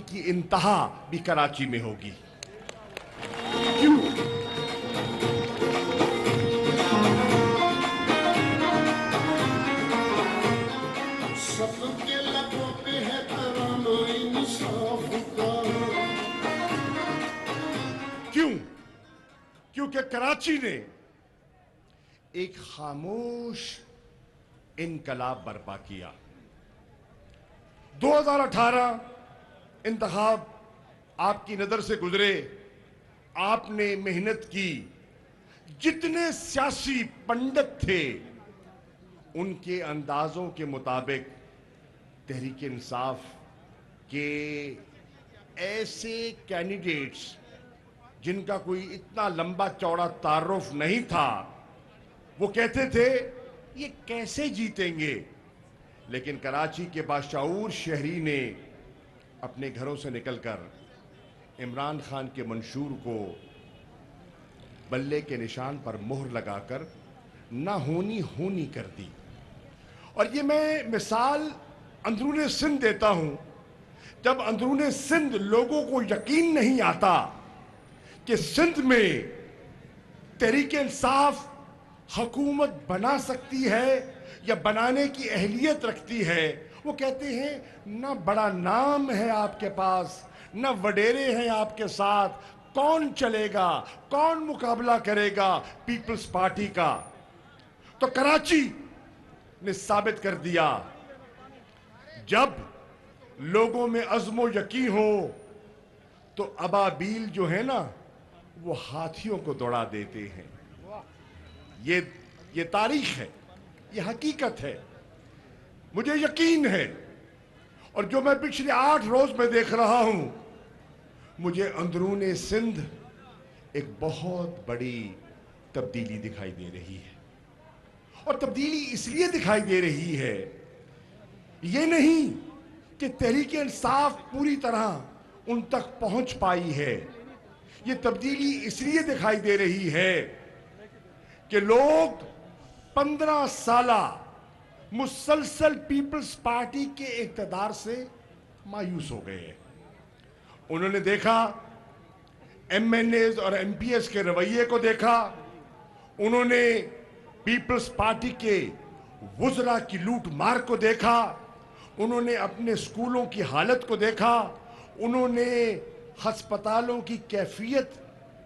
کی انتہا بھی کراچی میں ہوگی. کیوں؟ سب کے لبوں پہ ہے ترانہ انصاف کا. کیوں؟ کیونکہ کراچی نے ایک خاموش انقلاب برپا کیا. 2018 انتخاب آپ کی نظر سے گزرے، آپ نے محنت کی. جتنے سیاسی پنڈت تھے ان کے اندازوں کے مطابق تحریک انصاف کے ایسے کینڈیڈیٹس جن کا کوئی اتنا لمبا چوڑا تعارف نہیں تھا، وہ کہتے تھے یہ کیسے جیتیں گے. لیکن کراچی کے باشعور شہری نے اپنے گھروں سے نکل کر عمران خان کے منشور کو بلے کے نشان پر مہر لگا کر نہ ہونی ہونی کر دی. اور یہ میں مثال اندرون سندھ دیتا ہوں. جب اندرون سندھ لوگوں کو یقین نہیں آتا کہ سندھ میں تحریک انصاف حکومت بنا سکتی ہے یا بنانے کی اہلیت رکھتی ہے، وہ کہتے ہیں نہ بڑا نام ہے آپ کے پاس، نہ وڈیرے ہیں آپ کے ساتھ، کون چلے گا، کون مقابلہ کرے گا پیپلز پارٹی کا. تو کراچی نے ثابت کر دیا جب لوگوں میں عزم و یقین ہو تو ابابیل جو ہے نا وہ ہاتھیوں کو دوڑا دیتے ہیں. یہ تاریخ ہے، یہ حقیقت ہے. مجھے یقین ہے، اور جو میں پچھلے 8 روز میں دیکھ رہا ہوں، مجھے اندرون سندھ ایک بہت بڑی تبدیلی دکھائی دے رہی ہے. اور تبدیلی اس لیے دکھائی دے رہی ہے، یہ نہیں کہ تحریک انصاف پوری طرح ان تک پہنچ پائی ہے. یہ تبدیلی اس لیے دکھائی دے رہی ہے کہ لوگ 15 سالہ مسلسل پیپلز پارٹی کے اقتدار سے مایوس ہو گئے. انہوں نے دیکھا ایم این ایز اور ایم پی ایس کے رویے کو دیکھا، انہوں نے پیپلز پارٹی کے وزراء کی لوٹ مار کو دیکھا، انہوں نے اپنے اسکولوں کی حالت کو دیکھا، انہوں نے ہسپتالوں کی کیفیت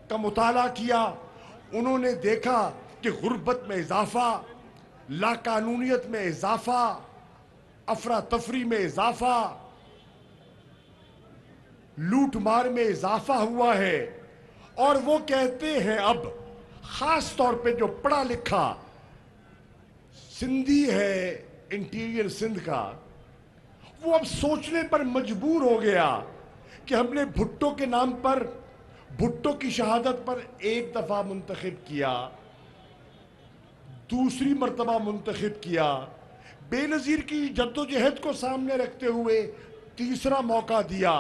کا مطالعہ کیا، انہوں نے دیکھا کہ غربت میں اضافہ، لاقانونیت میں اضافہ، افراتفری میں اضافہ، لوٹ مار میں اضافہ ہوا ہے. اور وہ کہتے ہیں اب خاص طور پہ جو پڑھا لکھا سندھی ہے انٹیریئر سندھ کا، وہ اب سوچنے پر مجبور ہو گیا کہ ہم نے بھٹو کے نام پر، بھٹو کی شہادت پر ایک دفعہ منتخب کیا، دوسری مرتبہ منتخب کیا، بے نظیر کی جدوجہد کو سامنے رکھتے ہوئے تیسرا موقع دیا،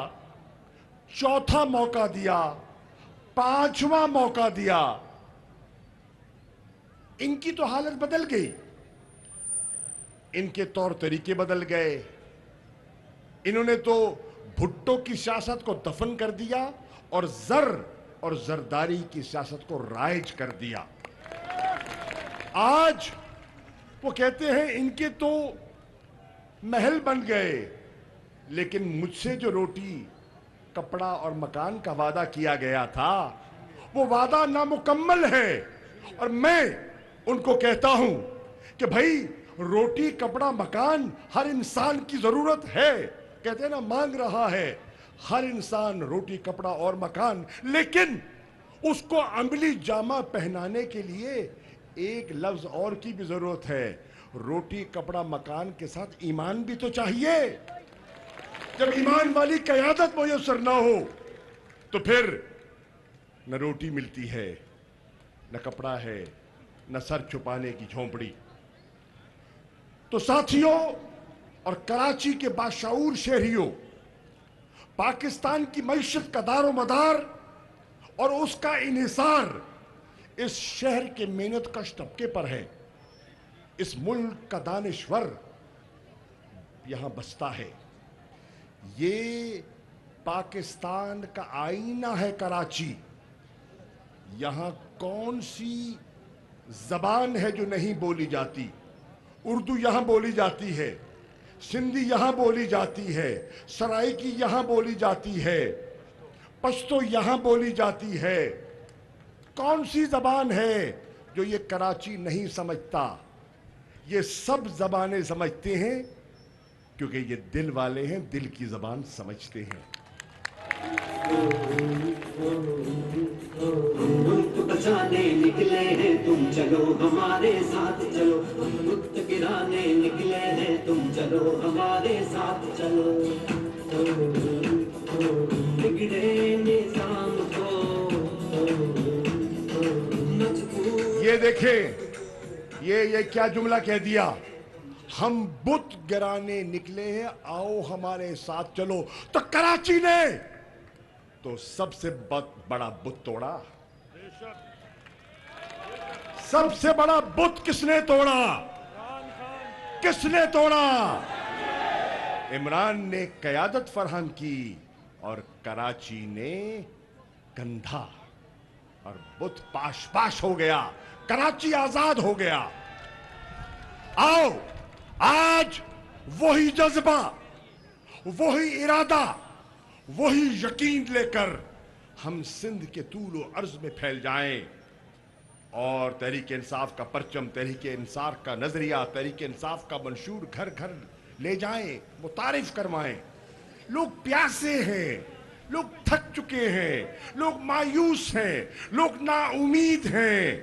چوتھا موقع دیا، 5واں موقع دیا. ان کی تو حالت بدل گئی، ان کے طور طریقے بدل گئے. انہوں نے تو بھٹو کی سیاست کو دفن کر دیا اور زر اور زرداری کی سیاست کو رائج کر دیا. آج وہ کہتے ہیں ان کے تو محل بن گئے، لیکن مجھ سے جو روٹی کپڑا اور مکان کا وعدہ کیا گیا تھا وہ وعدہ نامکمل ہے. اور میں ان کو کہتا ہوں کہ بھائی روٹی کپڑا مکان ہر انسان کی ضرورت ہے. کہتے ہیں نا مانگ رہا ہے ہر انسان روٹی کپڑا اور مکان، لیکن اس کو عملی جامہ پہنانے کے لیے ایک لفظ اور کی بھی ضرورت ہے. روٹی کپڑا مکان کے ساتھ ایمان بھی تو چاہیے. جب ایمان والی قیادت میسر نہ ہو تو پھر نہ روٹی ملتی ہے، نہ کپڑا ہے، نہ سر چھپانے کی جھونپڑی. تو ساتھیوں اور کراچی کے باشعور شہریوں، پاکستان کی معیشت کا دار و مدار اور اس کا انحصار اس شہر کے محنت کش طبقے پر ہے. اس ملک کا دانشور یہاں بستا ہے. یہ پاکستان کا آئینہ ہے کراچی. یہاں کون سی زبان ہے جو نہیں بولی جاتی؟ اردو یہاں بولی جاتی ہے, سندھی یہاں بولی جاتی ہے, سرائیکی یہاں بولی جاتی ہے, پشتو یہاں بولی جاتی ہے. کون سی زبان ہے جو یہ کراچی نہیں سمجھتا؟ یہ سب زبانیں سمجھتے ہیں کیونکہ یہ دل والے ہیں, دل کی زبان سمجھتے ہیں. ملک بچانے نکلے ہیں تم چلو ہمارے ساتھ چلو, ہم ملک گرانے نکلے ہیں تم چلو ہمارے ساتھ چلو, بگڑے نظام کو مجبور. یہ دیکھیں, یہ کیا جملہ کہہ دیا, ہم بت گرانے نکلے ہیں آؤ ہمارے ساتھ چلو. تو کراچی نے تو سب سے بڑا بت توڑا. سب سے بڑا بت کس نے توڑا؟ کس نے توڑا؟ عمران نے قیادت فراہم کی اور کراچی نے کندھا, اور بت پاش پاش ہو گیا, کراچی آزاد ہو گیا. آؤ آج وہی جذبہ, وہی ارادہ, وہی یقین لے کر ہم سندھ کے طول و عرض میں پھیل جائیں اور تحریک انصاف کا پرچم, تحریک انصاف کا نظریہ, تحریک انصاف کا منشور گھر گھر لے جائیں, متعارف کروائیں. لوگ پیاسے ہیں, لوگ تھک چکے ہیں, لوگ مایوس ہیں, لوگ نا امید ہیں.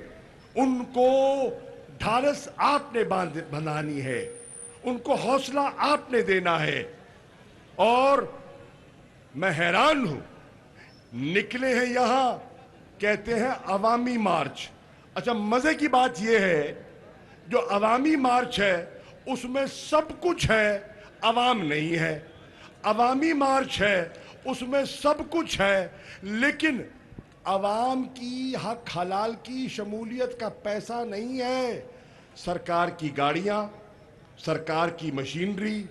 ان کو ڈھارس آپ نے بندھانی ہے, ان کو حوصلہ آپ نے دینا ہے. اور میں حیران ہوں, نکلے ہیں یہاں کہتے ہیں عوامی مارچ. اچھا مزے کی بات یہ ہے, جو عوامی مارچ ہے اس میں سب کچھ ہے, عوام نہیں ہے. عوامی مارچ ہے اس میں سب کچھ ہے, لیکن عوام کی حق حلال کی شمولیت کا پیسہ نہیں ہے. سرکار کی گاڑیاں, سرکار کی مشینری,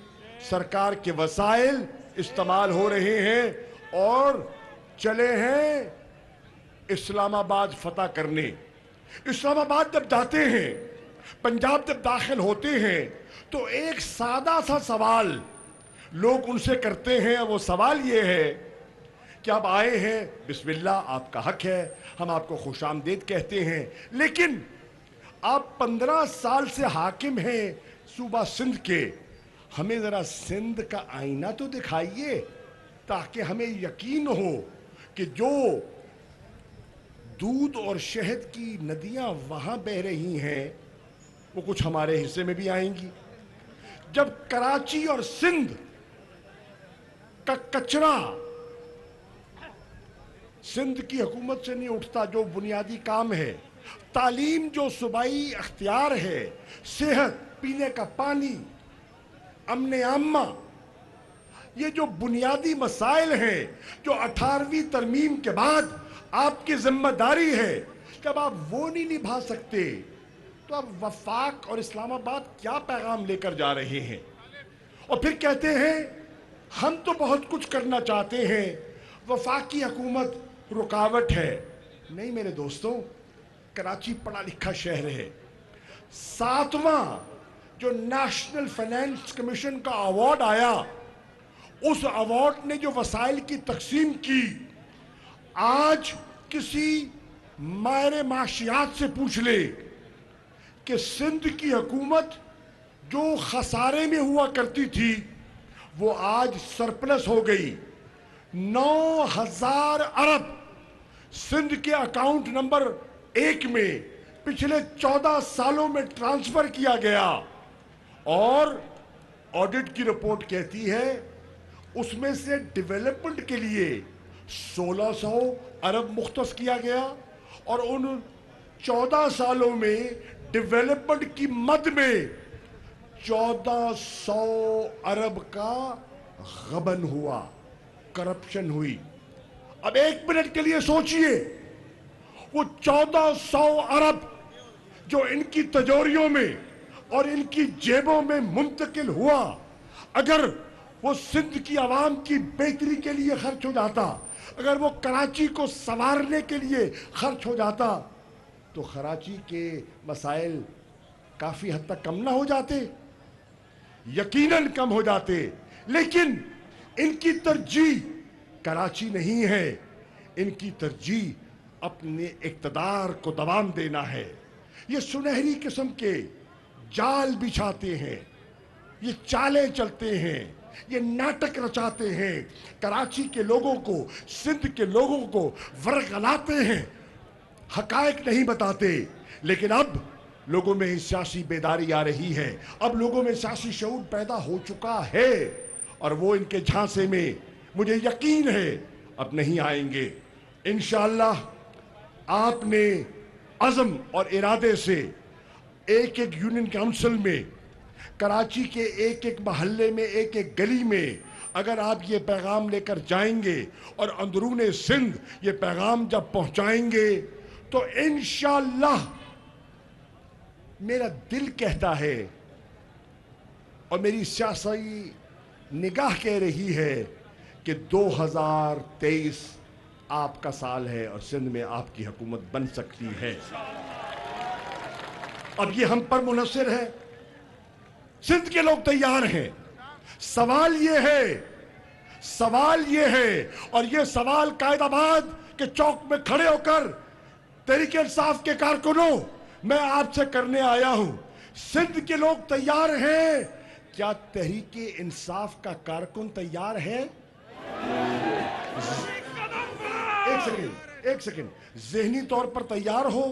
سرکار کے وسائل استعمال ہو رہے ہیں اور چلے ہیں اسلام آباد فتح کرنے. اسلام آباد جب جاتے ہیں, پنجاب جب داخل ہوتے ہیں, تو ایک سادہ سا سوال لوگ ان سے کرتے ہیں, وہ سوال یہ ہے کہ آپ آئے ہیں, بسم اللہ, آپ کا حق ہے, ہم آپ کو خوش آمدید کہتے ہیں, لیکن آپ 15 سال سے حاکم ہیں صوبہ سندھ کے, ہمیں ذرا سندھ کا آئینہ تو دکھائیے تاکہ ہمیں یقین ہو کہ جو دودھ اور شہد کی ندیاں وہاں بہہ رہی ہیں وہ کچھ ہمارے حصے میں بھی آئیں گی. جب کراچی اور سندھ کا کچرا سندھ کی حکومت سے نہیں اٹھتا, جو بنیادی کام ہے, تعلیم جو صوبائی اختیار ہے, صحت, پینے کا پانی, امن عامہ, یہ جو بنیادی مسائل ہیں جو 18ویں ترمیم کے بعد آپ کی ذمہ داری ہے, جب آپ وہ نہیں نبھا سکتے تو اب وفاق اور اسلام آباد کیا پیغام لے کر جا رہے ہیں؟ اور پھر کہتے ہیں ہم تو بہت کچھ کرنا چاہتے ہیں, وفاقی حکومت رکاوٹ ہے. نہیں میرے دوستوں, کراچی پڑھا لکھا شہر ہے. 7واں جو نیشنل فائنانس کمیشن کا ایوارڈ آیا, اس ایوارڈ نے جو وسائل کی تقسیم کی, آج کسی ماہر معاشیات سے پوچھ لے کہ سندھ کی حکومت جو خسارے میں ہوا کرتی تھی وہ آج سرپلس ہو گئی. 9,000 ارب سندھ کے اکاؤنٹ نمبر 1 میں پچھلے 14 سالوں میں ٹرانسفر کیا گیا, اور آڈٹ کی رپورٹ کہتی ہے اس میں سے ڈیولپمنٹ کے لیے 1600 ارب مختص کیا گیا, اور ان 14 سالوں میں ڈیولپمنٹ کی مد میں 1400 ارب کا غبن ہوا, کرپشن ہوئی. اب 1 منٹ کے لیے سوچئے, وہ 1400 ارب جو ان کی تجوریوں میں اور ان کی جیبوں میں منتقل ہوا, اگر وہ سندھ کی عوام کی بہتری کے لیے خرچ ہو جاتا، اگر وہ کراچی کو سنوارنے کے لیے خرچ ہو جاتا تو کراچی کے مسائل کافی حد تک کم نہ ہو جاتے؟ یقیناً کم ہو جاتے، لیکن ان کی ترجیح کراچی نہیں ہے، ان کی ترجیح اپنے اقتدار کو دوام دینا ہے۔ یہ سنہری قسم کے جال بچھاتے ہیں، یہ چالیں چلتے ہیں، یہ ناٹک رچاتے ہیں، کراچی کے لوگوں کو، سندھ کے لوگوں کو ورغلاتے ہیں، حقائق نہیں بتاتے۔ لیکن اب لوگوں میں سیاسی بیداری آ رہی ہے، اب لوگوں میں سیاسی شعور پیدا ہو چکا ہے، اور وہ ان کے جھانسے میں مجھے یقین ہے اب نہیں آئیں گے۔ انشاءاللہ آپ نے عزم اور ارادے سے ایک ایک یونین کونسل میں، کراچی کے ایک ایک محلے میں، ایک ایک گلی میں اگر آپ یہ پیغام لے کر جائیں گے اور اندرون سندھ یہ پیغام جب پہنچائیں گے تو انشاءاللہ میرا دل کہتا ہے اور میری سیاسی نگاہ کہہ رہی ہے کہ 2023 آپ کا سال ہے اور سندھ میں آپ کی حکومت بن سکتی ہے۔ اب یہ ہم پر منحصر ہے، سندھ کے لوگ تیار ہیں۔ سوال یہ ہے اور یہ سوال قائد آباد کے چوک میں کھڑے ہو کر تحریک انصاف کے کارکنوں میں آپ سے کرنے آیا ہوں۔ سندھ کے لوگ تیار ہیں، کیا تحریک انصاف کا کارکن تیار ہے؟ ایک سیکنڈ، ذہنی طور پر تیار ہو،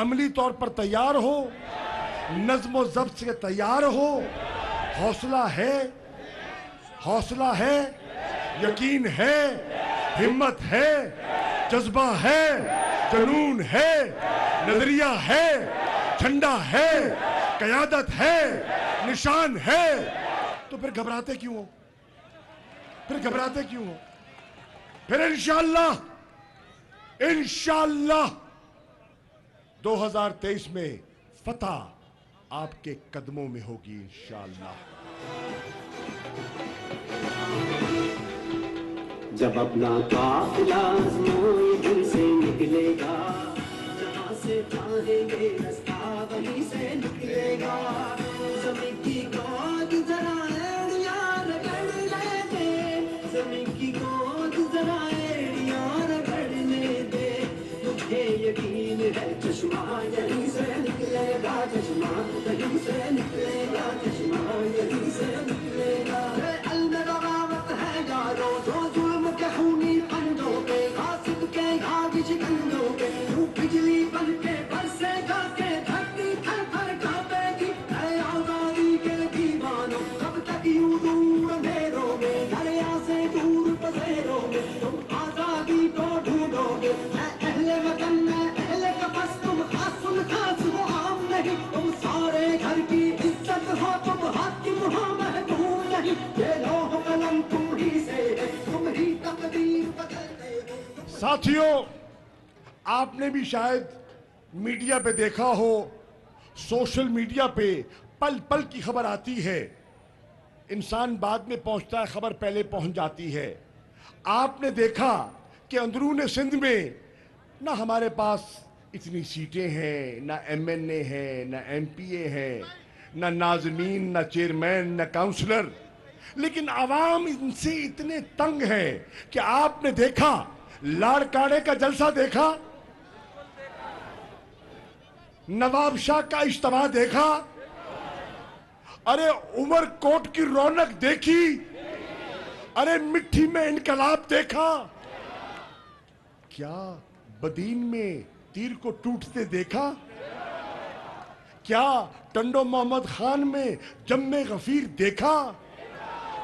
عملی طور پر تیار ہو، نظم و ضبط سے تیار ہو، حوصلہ ہے، یقین ہے، ہمت ہے، جذبہ ہے، جنون ہے، نظریہ ہے، جھنڈا ہے، قیادت ہے، نشان ہے، تو پھر گھبراتے کیوں ہو؟ پھر انشاءاللہ 2023 میں فتح آپ کے قدموں میں ہوگی انشاءاللہ۔ جب اپنا قافلہ آزمائے دل سے نکلے گا، جہاں سے چاہیں گے رستہ وہیں سے نکلے گا، زمین کی گود ذرا ایڑیاں رگڑ لے دے، زمین کی گود ذرا ایڑیاں رگڑ لے دے، مجھے یقین ہے چشمہ یہیں سے نکلے گا، چشمہ یہیں سے نکلے گا، چشمہ یہیں سے نکلے گا۔ البغاوت ہے یارو جو ظلم کے خونی پنجوں پہ، غاصب کے گھاگ شکنجوں پہ، تو بجلی بن کے برسے گا کہ دھرتی تھر تھر کانپے گی، اے آزادی کے دیوانوں کب تک یوں دور اندھیروں میں، دریا سے دور پذیروں میں تم آزادی کو ڈھونڈو گے، اے اہل وطن میں اہل قفس تم خاص الخاص ہو عام نہیں، تم سارے گھر کی عزت ہو، تم حاکم ہو محکوم نہیں، یہ لوح قلم تم ہی سے ہے، تم ہی تقدیر بدلتے ہو۔ ساتھیوں، آپ نے بھی شاید میڈیا پہ دیکھا ہو، سوشل میڈیا پہ پل پل کی خبر آتی ہے، انسان بعد میں پہنچتا ہے، خبر پہلے پہنچ جاتی ہے۔ آپ نے دیکھا کہ اندرون سندھ میں نہ ہمارے پاس اتنی سیٹیں ہیں، نہ ایم این اے ہیں، نہ ایم پی اے ہیں، نہ ناظمین، نہ چیئرمین، نہ کاؤنسلر، لیکن عوام ان سے اتنے تنگ ہے کہ آپ نے دیکھا لاڑکاڑے کا جلسہ دیکھا، نواب شاہ کا اجتماع دیکھا، ارے عمر کوٹ کی رونق دیکھی، ارے مٹھی میں انقلاب دیکھا، کیا بدین میں تیر کو ٹوٹتے دیکھا، کیا ٹنڈو محمد خان میں جم غفیر دیکھا،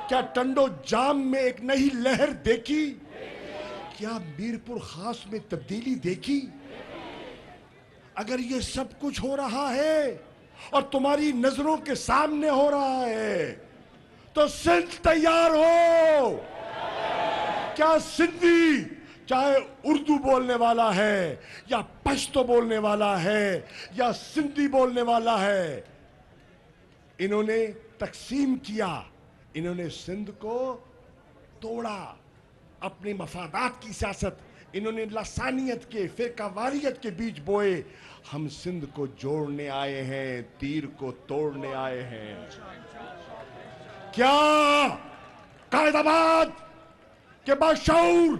کیا ٹنڈو جام میں ایک نئی لہر دیکھی، کیا میرپور خاص میں تبدیلی دیکھی؟ اگر یہ سب کچھ ہو رہا ہے اور تمہاری نظروں کے سامنے ہو رہا ہے تو سندھ تیار ہو؟ کیا سندھی چاہے اردو بولنے والا ہے یا پشتو بولنے والا ہے یا سندھی بولنے والا ہے، انہوں نے تقسیم کیا، انہوں نے سندھ کو توڑا، اپنی مفادات کی سیاست، انہوں نے لسانیت کے، فرقہ واریت کے بیج بوئے. ہم سندھ کو جوڑنے آئے ہیں، تیر کو توڑنے آئے ہیں. کیا قائد آباد کے باشعور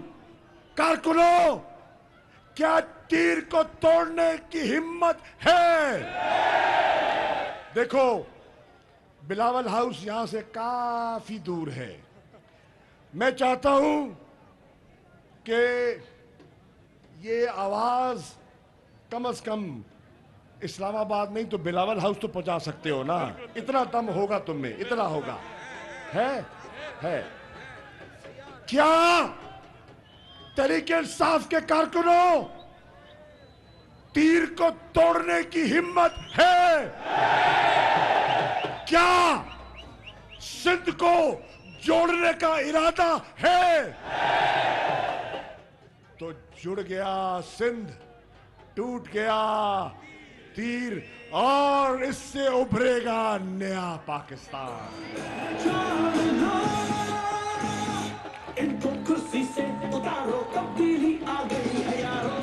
کارکنوں، کیا تیر کو توڑنے کی ہمت ہے؟ دیکھو بلاول ہاؤس یہاں سے کافی دور ہے. میں چاہتا ہوں کہ یہ آواز کم از کم اسلام آباد نہیں تو بلاول ہاؤس تو پہنچا سکتے ہو نا. اتنا دم ہوگا تم میں، اتنا ہوگا. ہے کیا تحریک انصاف کے کارکنوں تیر کو توڑنے کی ہمت ہے؟ کیا سندھ کو جوڑنے کا ارادہ ہے؟ تو جڑ گیا سندھ، ٹوٹ گیا تیر، اور اس سے ابھرے گا نیا پاکستان. ان کو کرسی سے اتارو، تبدیلی آ گئی ہے یارو.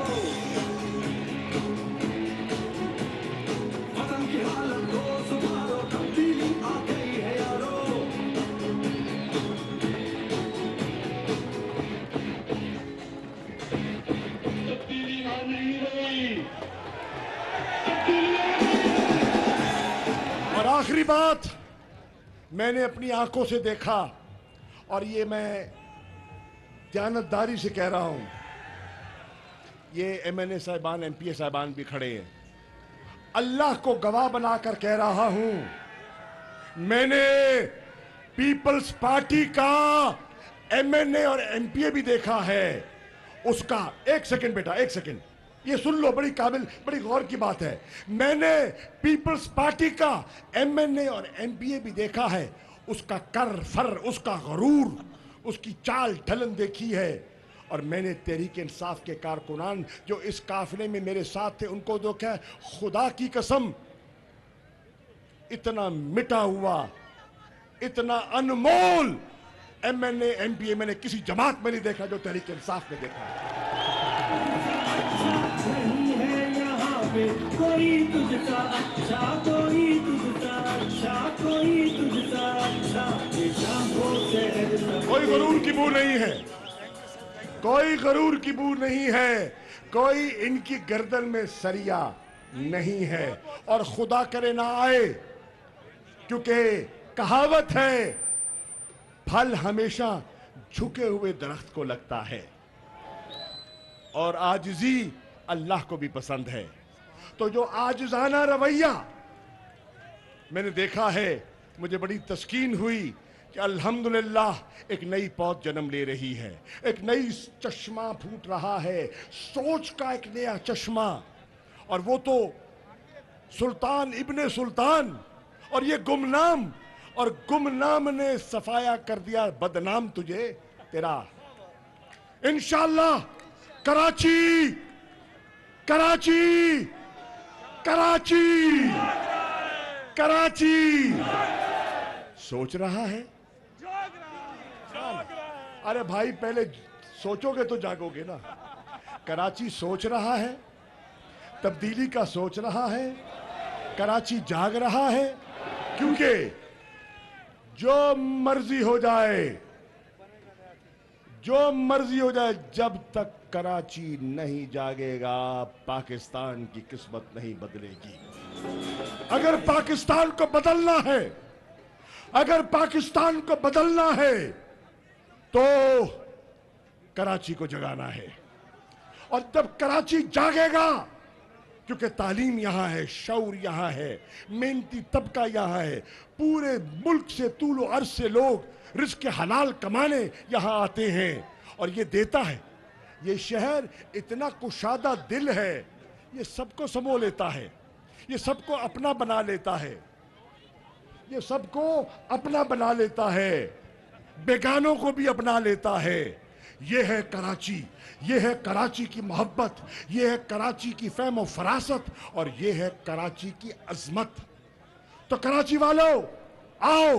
وطن کی حالت کو سنبھالو، تبدیلی آ گئی ہے یارو. تبدیلی آ نہیں رہی. اور آخری بات میں نے اپنی آنکھوں سے دیکھا، اور یہ میں دیانتداری سے کہہ رہا ہوں، یہ ایم این اے صاحبان، ایم پی اے صاحبان بھی کھڑے ہیں، اللہ کو گواہ بنا کر کہہ رہا ہوں، میں نے پیپلز پارٹی کا ایم این اے اور ایم پی اے بھی دیکھا ہے. اس کا ایک سیکنڈ بیٹا، ایک سیکنڈ یہ سن لو، بڑی قابل، بڑی غور کی بات ہے. میں نے پیپلز پارٹی کا ایم این اے اور ایم پی اے بھی دیکھا ہے. اس کا کر فر، اس کا غرور، اس کی چال ڈھلن دیکھی ہے. اور میں نے تحریک انصاف کے کارکنان جو اس قافلے میں میرے ساتھ تھے ان کو دیکھا. خدا کی قسم اتنا مٹا ہوا، اتنا انمول M N A M P A میں نے کسی جماعت میں نہیں دیکھا جو تحریک انصاف میں دیکھا ہے. نہیں ہے یہاں پہ کوئی تجھ سا اچھا، کوئی تجھ سا اچھا، کوئی تجھ سا اچھا. یہ شاموں سے کوئی غرور کی بو نہیں ہے، کوئی غرور کی بو نہیں ہے، کوئی ان کی گردن میں سریا نہیں ہے. اور خدا کرے نہ آئے، کیونکہ کہاوت ہے پھل ہمیشہ جھکے ہوئے درخت کو لگتا ہے، اور عاجزی اللہ کو بھی پسند ہے. تو جو عاجزانہ رویہ میں نے دیکھا ہے، مجھے بڑی تسکین ہوئی کہ الحمدللہ ایک نئی پود جنم لے رہی ہے، ایک نئی چشمہ پھوٹ رہا ہے، سوچ کا ایک نیا چشمہ. اور وہ تو سلطان ابن سلطان، اور یہ گمنام، اور گمنام نے صفایا کر دیا بدنام تجھے تیرا. انشاءاللہ کراچی، کراچی، کراچی، کراچی سوچ رہا ہے. ارے بھائی پہلے سوچو گے تو جاگو گے نا. کراچی سوچ رہا ہے، تبدیلی کا سوچ رہا ہے، کراچی جاگ رہا ہے. کیونکہ جو مرضی ہو جائے، جو مرضی ہو جائے، جب تک کراچی نہیں جاگے گا پاکستان کی قسمت نہیں بدلے گی. اگر پاکستان کو بدلنا ہے، اگر پاکستان کو بدلنا ہے تو کراچی کو جگانا ہے. اور جب کراچی جاگے گا، کیونکہ تعلیم یہاں ہے، شعور یہاں ہے، محنتی طبقہ یہاں ہے، پورے ملک سے طول و عرض سے لوگ رزق حلال کمانے یہاں آتے ہیں، اور یہ دیتا ہے. یہ شہر اتنا کشادہ دل ہے، یہ سب کو سمو لیتا ہے، یہ سب کو اپنا بنا لیتا ہے، یہ سب کو اپنا بنا لیتا ہے، بیگانوں کو بھی اپنا لیتا ہے. یہ ہے کراچی، یہ ہے کراچی کی محبت، یہ ہے کراچی کی فہم و فراست، اور یہ ہے کراچی کی عظمت. تو کراچی والو آؤ،